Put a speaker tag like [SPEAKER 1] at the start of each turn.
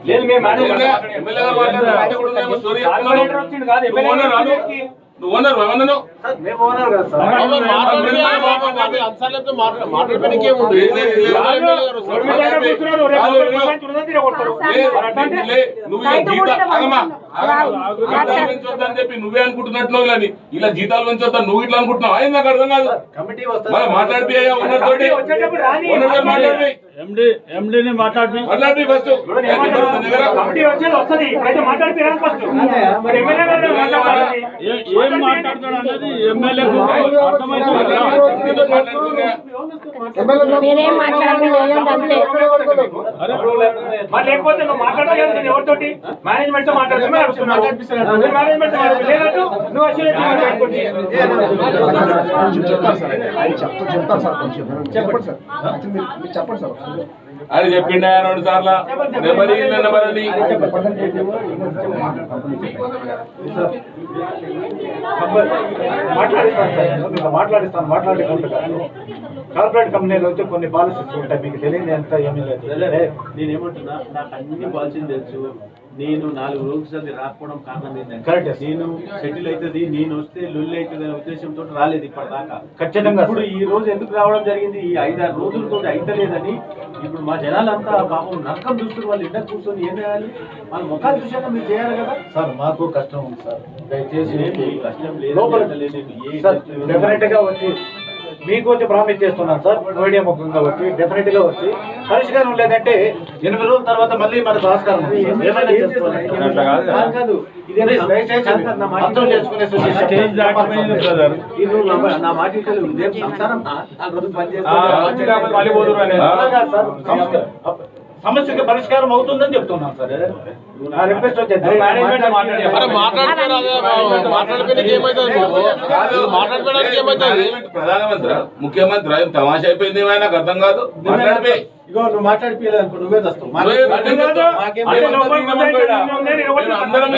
[SPEAKER 1] లేదు మేము
[SPEAKER 2] చెప్పి నువ్వే అనుకుంటున్నట్లు ఇలా జీతాలు పెంచొద్దా నువ్వు ఇట్లా అనుకుంటున్నావు ఆయన నాకు అర్థం కాదు. మాట్లాడిపోయా మాట్లాడి ఫస్ట్
[SPEAKER 3] మీరేం మాట్లాడలేదు
[SPEAKER 1] లేకపోతే నువ్వు మాట్లాడలేదు ఎవరితోటి మేనేజ్మెంట్ తో మాట్లాడుతున్నావు మేనేజ్మెంట్ నువ్వు
[SPEAKER 4] చెప్పండి సార్
[SPEAKER 2] అది చెప్పిండ 2 సార్లు
[SPEAKER 1] మాట్లాడిస్తాను కార్పొరేట్ కంపెనీలో వచ్చి కొన్ని పాలసీస్ ఉంటాయి మీకు తెలియదు ఎంత ఏమీ లేదు.
[SPEAKER 4] నేనేమంటున్నా నాకు అన్ని పాలసీలు తెలుసు. నేను 4 రోజులు రాకపోవడం కారణం ఏంటంటే
[SPEAKER 1] కరెక్ట్
[SPEAKER 4] నేను సెటిల్ అవుతుంది నేను వస్తే లొల్లి అవుతుంది అనే ఉద్దేశంతో రాలేదు ఇప్పటిదాకా.
[SPEAKER 1] ఖచ్చితంగా
[SPEAKER 4] ఇప్పుడు ఈ రోజు ఎందుకు రావడం జరిగింది ఈ 5-6 రోజులతో అయితలేదని ఇప్పుడు మా జనాలంతా పాపం నరకం చూస్తున్నారు. వాళ్ళు ఇంటర్ కూర్చొని ఏం చేయాలి వాళ్ళ ముఖాలు చూసాక మీరు చేయాలి కదా
[SPEAKER 1] సార్. మాకు కష్టం ఉంది సార్ దయచేసి
[SPEAKER 4] కష్టం లేదు
[SPEAKER 1] డెఫినెట్ గా వచ్చి మీకు వచ్చి ప్రామిస్ చేస్తున్నాను సార్ మీడియా ముఖంగా వచ్చి డెఫినెట్ గా వచ్చి పరిష్కారం లేదంటే 8 రోజుల తర్వాత మళ్ళీ మనకు ఆస్కారం ఏమైనా కాదు అర్థం చేసుకునే
[SPEAKER 4] నా మాట సంసారం
[SPEAKER 1] సమస్యకి పరిష్కారం అవుతుందని చెప్తున్నాను సార్. నా రిక్వెస్ట్ వచ్చేది
[SPEAKER 2] ప్రధానమంత్రి ముఖ్యమంత్రి తమాషా అయిపోయింది నాకు అర్థం కాదు. మాట్లాడిపోయి
[SPEAKER 4] ఇగో నువ్వు మాట్లాడిపోయలేదు అనుకో నువ్వే వస్తావు.
[SPEAKER 2] అందరం